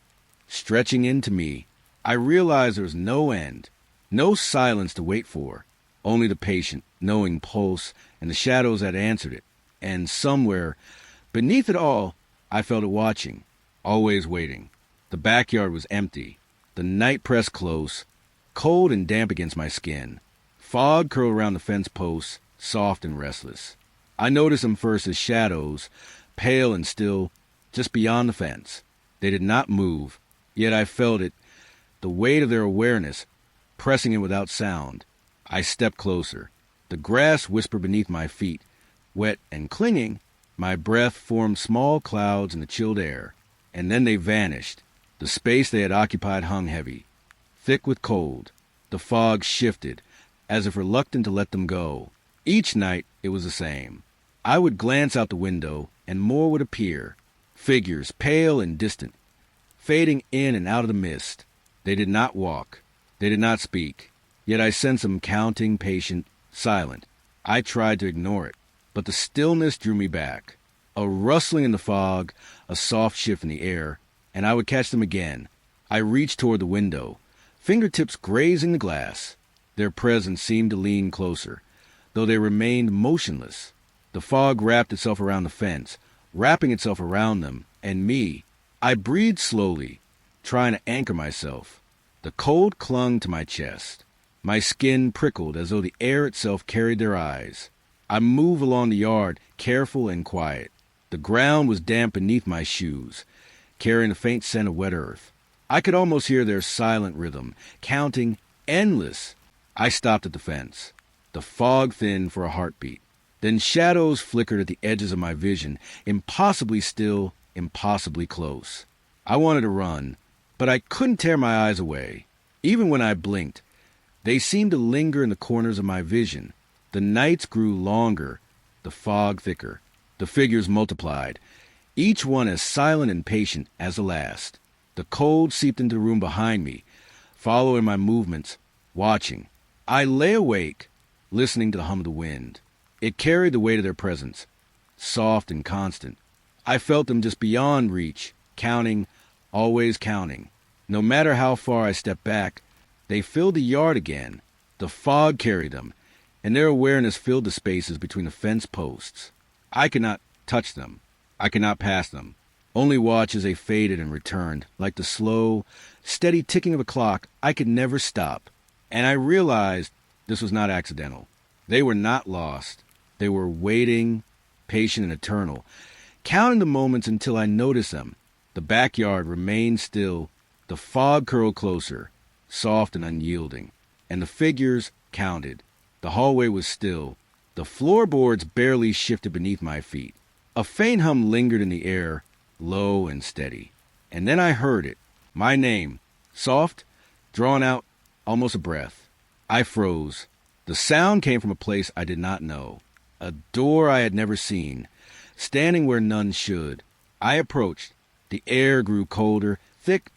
Speaker 1: stretching into me. I realized there was no end, no silence to wait for, only the patient, knowing pulse and the shadows that answered it. And somewhere, beneath it all, I felt it watching, always waiting. The backyard was empty. The night pressed close, cold and damp against my skin. Fog curled around the fence posts, soft and restless. I noticed them first as shadows, pale and still, just beyond the fence. They did not move, yet I felt it, the weight of their awareness, pressing in without sound. I stepped closer. The grass whispered beneath my feet. Wet and clinging, my breath formed small clouds in the chilled air, and then they vanished. The space they had occupied hung heavy, thick with cold. The fog shifted, as if reluctant to let them go. Each night it was the same. I would glance out the window, and more would appear. Figures, pale and distant, fading in and out of the mist. They did not walk. They did not speak. Yet I sensed them counting, patient, silent. I tried to ignore it, but the stillness drew me back. A rustling in the fog, a soft shift in the air, and I would catch them again. I reached toward the window, fingertips grazing the glass. Their presence seemed to lean closer, though they remained motionless. The fog wrapped itself around the fence, wrapping itself around them and me. I breathed slowly, trying to anchor myself. The cold clung to my chest. My skin prickled as though the air itself carried their eyes. I moved along the yard, careful and quiet. The ground was damp beneath my shoes, carrying a faint scent of wet earth. I could almost hear their silent rhythm, counting, endless. I stopped at the fence. The fog thinned for a heartbeat. Then shadows flickered at the edges of my vision, impossibly still, impossibly close. I wanted to run, but I couldn't tear my eyes away. Even when I blinked, they seemed to linger in the corners of my vision. The nights grew longer, the fog thicker. The figures multiplied, each one as silent and patient as the last. The cold seeped into the room behind me, following my movements, watching. I lay awake, listening to the hum of the wind. It carried the weight of their presence, soft and constant. I felt them just beyond reach, counting, always counting. No matter how far I stepped back, they filled the yard again. The fog carried them, and their awareness filled the spaces between the fence posts. I could not touch them. I could not pass them. Only watch as they faded and returned, like the slow, steady ticking of a clock I could never stop. And I realized this was not accidental. They were not lost. They were waiting, patient and eternal, counting the moments until I noticed them. The backyard remained still. The fog curled closer, soft and unyielding, and the figures counted. The hallway was still. The floorboards barely shifted beneath my feet. A faint hum lingered in the air, low and steady. And then I heard it, my name, soft, drawn out, almost a breath. I froze. The sound came from a place I did not know, a door I had never seen, standing where none should. I approached. The air grew colder, thick,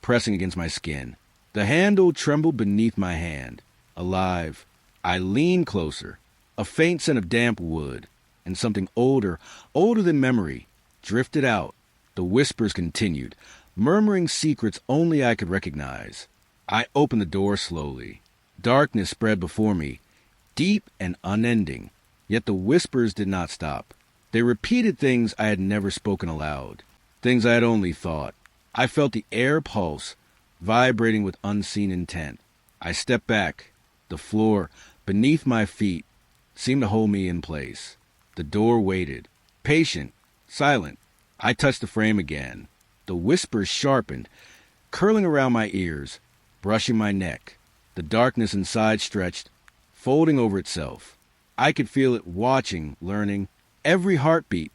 Speaker 1: pressing against my skin. The handle trembled beneath my hand, alive. I leaned closer. A faint scent of damp wood, and something older than memory, drifted out. The whispers continued, murmuring secrets only I could recognize. I opened the door slowly. Darkness spread before me, deep and unending. Yet the whispers did not stop. They repeated things I had never spoken aloud, things I had only thought. I felt the air pulse, vibrating with unseen intent. I stepped back. The floor, beneath my feet, seemed to hold me in place. The door waited, patient, silent. I touched the frame again. The whispers sharpened, curling around my ears, brushing my neck. The darkness inside stretched, folding over itself. I could feel it watching, learning, every heartbeat,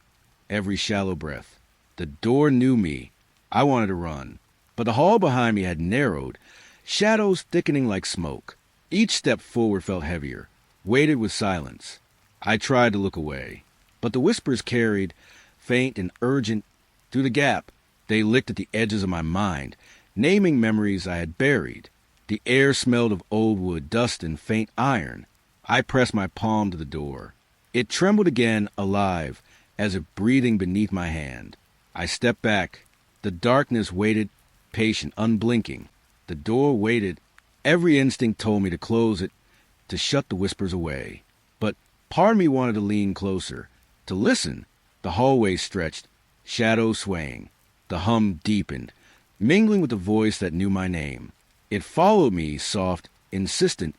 Speaker 1: every shallow breath. The door knew me. I wanted to run, but the hall behind me had narrowed, shadows thickening like smoke. Each step forward felt heavier, weighted with silence. I tried to look away, but the whispers carried, faint and urgent, through the gap. They licked at the edges of my mind, naming memories I had buried. The air smelled of old wood, dust, and faint iron. I pressed my palm to the door. It trembled again, alive, as if breathing beneath my hand. I stepped back. The darkness waited, patient, unblinking. The door waited. Every instinct told me to close it, to shut the whispers away. But part of me wanted to lean closer, to listen. The hallway stretched, shadows swaying. The hum deepened. mingling with the voice that knew my name. It followed me, soft, insistent,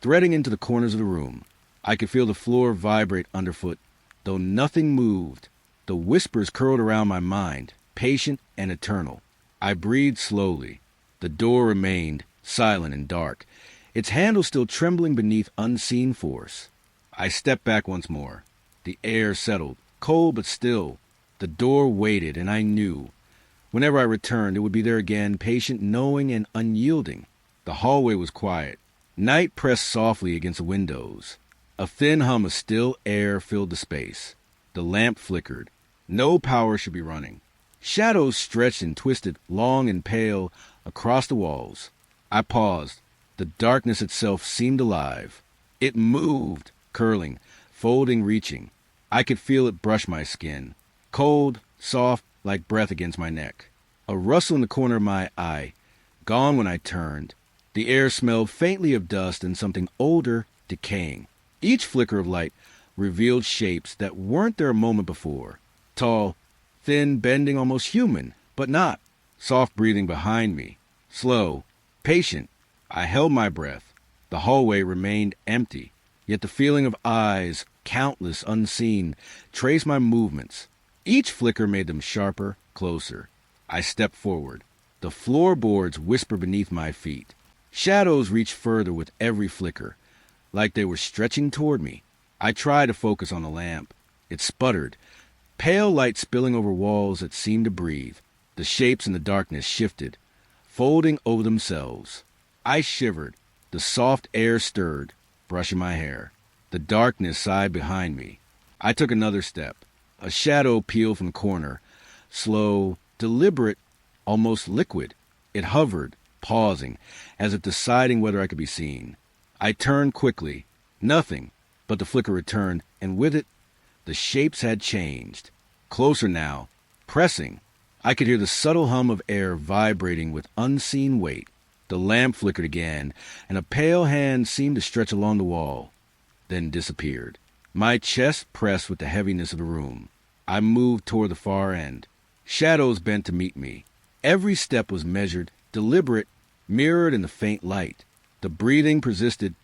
Speaker 1: threading into the corners of the room. I could feel the floor vibrate underfoot, though nothing moved. The whispers curled around my mind, patient and eternal. I breathed slowly. The door remained silent and dark, its handle still trembling beneath unseen force. I stepped back once more. The air settled, cold but still. The door waited, and I knew. Whenever I returned, it would be there again, patient, knowing, and unyielding. The hallway was quiet. Night pressed softly against the windows. A thin hum of still air filled the space. The lamp flickered. No power should be running. Shadows stretched and twisted, long and pale, across the walls. I paused. The darkness itself seemed alive. It moved, curling, folding, reaching. I could feel it brush my skin. Cold, soft, like breath against my neck. A rustle in the corner of my eye. Gone when I turned. The air smelled faintly of dust and something older, decaying. Each flicker of light revealed shapes that weren't there a moment before. Tall, thin, bending, almost human, but not. Soft breathing behind me. Slow, patient. I held my breath. The hallway remained empty, yet the feeling of eyes, countless, unseen, traced my movements. Each flicker made them sharper, closer. I stepped forward. The floorboards whispered beneath my feet. Shadows reached further with every flicker, like they were stretching toward me. I tried to focus on the lamp. It sputtered, pale light spilling over walls that seemed to breathe. The shapes in the darkness shifted, folding over themselves. I shivered. The soft air stirred, brushing my hair. The darkness sighed behind me. I took another step. A shadow peeled from the corner, slow, deliberate, almost liquid. It hovered, pausing, as if deciding whether I could be seen. I turned quickly. Nothing, but the flicker returned, and with it, the shapes had changed. Closer now, pressing. I could hear the subtle hum of air vibrating with unseen weight. The lamp flickered again, and a pale hand seemed to stretch along the wall, then disappeared. My chest pressed with the heaviness of the room. I moved toward the far end. Shadows bent to meet me. Every step was measured, deliberate, mirrored in the faint light. The breathing persisted.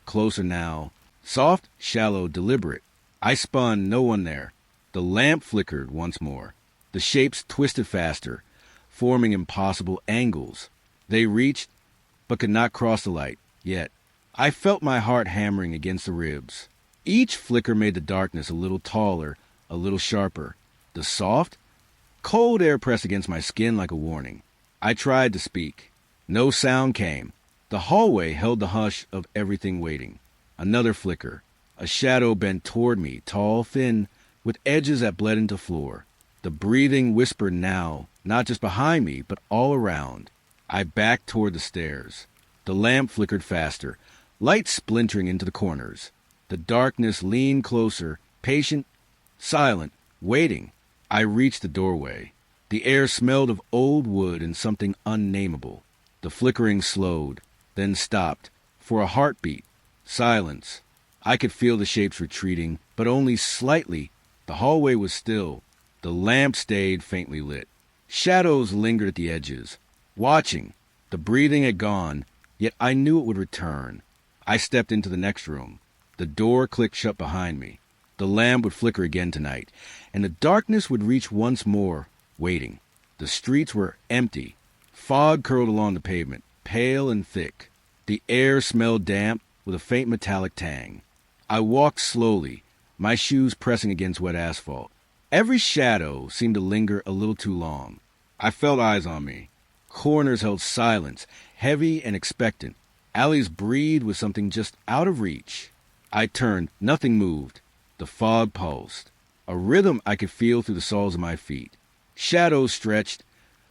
Speaker 1: Closer now. Soft, shallow, deliberate. I spun, no one there. The lamp flickered once more. The shapes twisted faster, forming impossible angles. They reached, but could not cross the light, yet. I felt my heart hammering against the ribs. Each flicker made the darkness a little taller, a little sharper. The soft, cold air pressed against my skin like a warning. I tried to speak. No sound came. The hallway held the hush of everything waiting. Another flicker. A shadow bent toward me, tall, thin, with edges that bled into floor. The breathing whispered now, not just behind me, but all around. I backed toward the stairs. The lamp flickered faster, light splintering into the corners. The darkness leaned closer, patient, silent, waiting. I reached the doorway. The air smelled of old wood and something unnameable. The flickering slowed, then stopped, for a heartbeat. Silence. I could feel the shapes retreating, but only slightly. The hallway was still. The lamp stayed faintly lit. Shadows lingered at the edges, watching. The breathing had gone, yet I knew it would return. I stepped into the next room. The door clicked shut behind me. The lamp would flicker again tonight, and the darkness would reach once more, waiting. The streets were empty. Fog curled along the pavement, pale and thick. The air smelled damp with a faint metallic tang. I walked slowly, my shoes pressing against wet asphalt. Every shadow seemed to linger a little too long. I felt eyes on me. Corners held silence, heavy and expectant. Alleys breathed with something just out of reach. I turned. Nothing moved. The fog pulsed. A rhythm I could feel through the soles of my feet. Shadows stretched,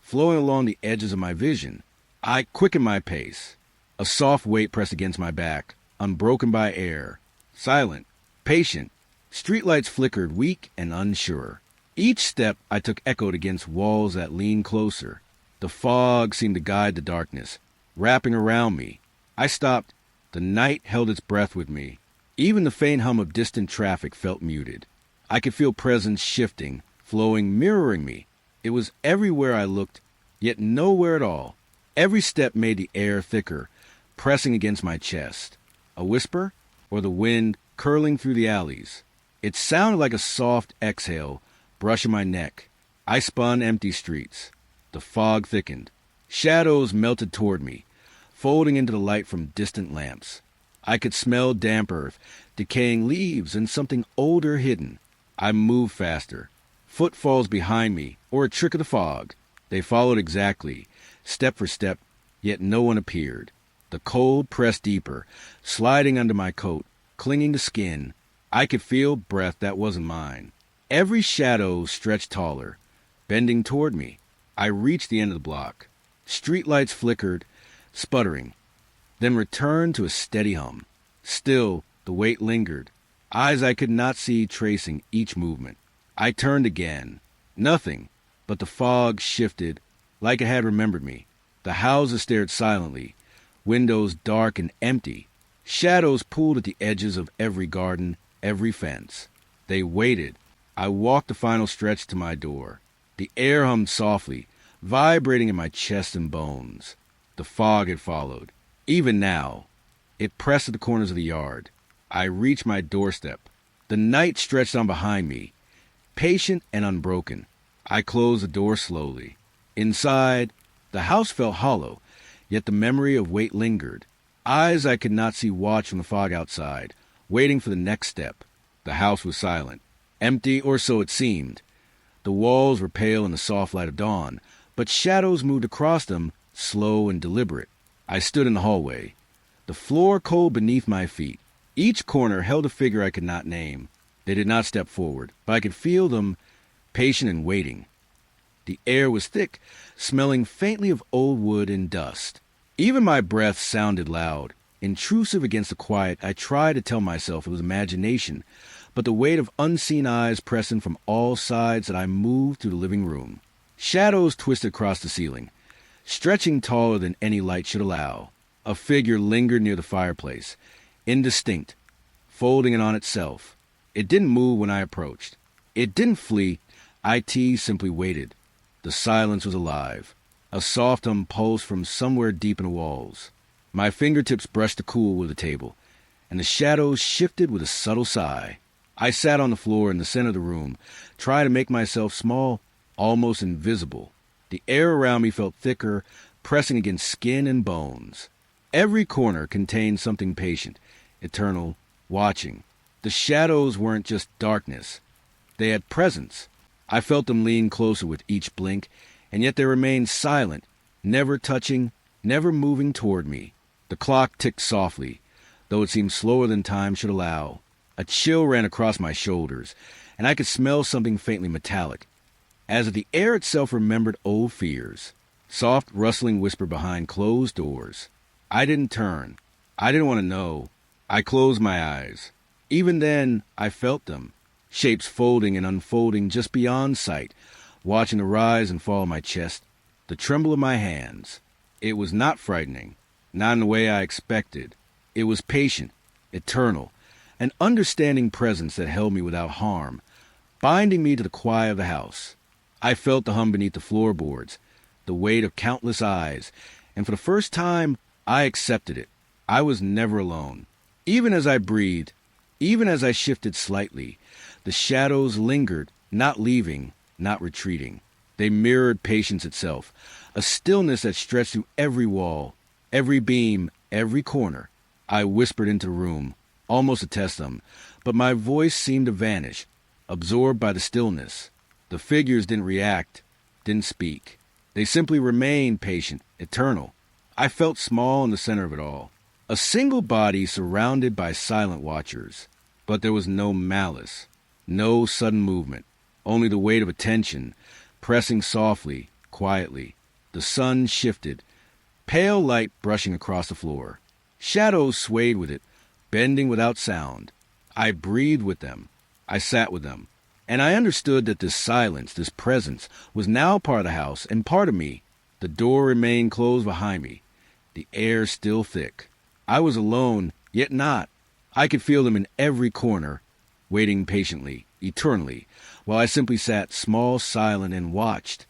Speaker 1: flowing along the edges of my vision. I quickened my pace. A soft weight pressed against my back, unbroken by air. Silent, patient. Streetlights flickered, weak and unsure. Each step I took echoed against walls that leaned closer. The fog seemed to guide the darkness, wrapping around me. I stopped. The night held its breath with me. Even the faint hum of distant traffic felt muted. I could feel presence shifting, flowing, mirroring me. It was everywhere I looked, yet nowhere at all. Every step made the air thicker, pressing against my chest. A whisper, or the wind curling through the alleys. It sounded like a soft exhale, brushing my neck. I spun empty streets. The fog thickened. Shadows melted toward me, folding into the light from distant lamps. I could smell damp earth, decaying leaves, and something older hidden. I moved faster. Footfalls behind me, or a trick of the fog. They followed exactly, step for step, yet no one appeared. The cold pressed deeper, sliding under my coat, clinging to skin. I could feel breath that wasn't mine. Every shadow stretched taller, bending toward me. I reached the end of the block. Streetlights flickered, sputtering, then returned to a steady hum. Still, the weight lingered. Eyes I could not see tracing each movement. I turned again. Nothing, but the fog shifted like it had remembered me. The houses stared silently, windows dark and empty. Shadows pooled at the edges of every garden, every fence. They waited. I walked the final stretch to my door. The air hummed softly, vibrating in my chest and bones. The fog had followed. Even now, it pressed at the corners of the yard. I reached my doorstep. The night stretched on behind me, patient and unbroken. I closed the door slowly. Inside, the house felt hollow, yet the memory of weight lingered. Eyes I could not see watched from the fog outside, waiting for the next step. The house was silent, empty, or so it seemed. The walls were pale in the soft light of dawn, but shadows moved across them, slow and deliberate. I stood in the hallway, the floor cold beneath my feet. Each corner held a figure I could not name. They did not step forward, but I could feel them, patient and waiting. The air was thick, smelling faintly of old wood and dust. Even my breath sounded loud, intrusive against the quiet. I tried to tell myself it was imagination, but the weight of unseen eyes pressing from all sides that I moved through the living room. Shadows twisted across the ceiling, stretching taller than any light should allow. A figure lingered near the fireplace, indistinct, folding it on itself. It didn't move when I approached. It didn't flee. IT simply waited. The silence was alive. A soft hum pulsed from somewhere deep in the walls. My fingertips brushed the cool of the table, and the shadows shifted with a subtle sigh. I sat on the floor in the center of the room, trying to make myself small, almost invisible. The air around me felt thicker, pressing against skin and bones. Every corner contained something patient, eternal, watching. The shadows weren't just darkness. They had presence. I felt them lean closer with each blink, and yet they remained silent, never touching, never moving toward me. The clock ticked softly, though it seemed slower than time should allow. A chill ran across my shoulders, and I could smell something faintly metallic, as if the air itself remembered old fears. Soft, rustling whisper behind closed doors. I didn't turn. I didn't want to know. I closed my eyes. Even then, I felt them, shapes folding and unfolding just beyond sight, watching the rise and fall of my chest, the tremble of my hands. It was not frightening, not in the way I expected. It was patient, eternal, an understanding presence that held me without harm, binding me to the quiet of the house. I felt the hum beneath the floorboards, the weight of countless eyes, and for the first time, I accepted it. I was never alone. Even as I breathed, even as I shifted slightly, the shadows lingered, not leaving, not retreating. They mirrored patience itself, a stillness that stretched through every wall, every beam, every corner. I whispered into the room, almost to test them, but my voice seemed to vanish, absorbed by the stillness. The figures didn't react, didn't speak. They simply remained patient, eternal. I felt small in the center of it all, a single body surrounded by silent watchers. But there was no malice, no sudden movement, only the weight of attention, pressing softly, quietly. The sun shifted, pale light brushing across the floor. Shadows swayed with it, bending without sound. I breathed with them. I sat with them. And I understood that this silence, this presence, was now part of the house and part of me. The door remained closed behind me, the air still thick. I was alone, yet not. I could feel them in every corner, waiting patiently, eternally, while I simply sat small, silent, and watched.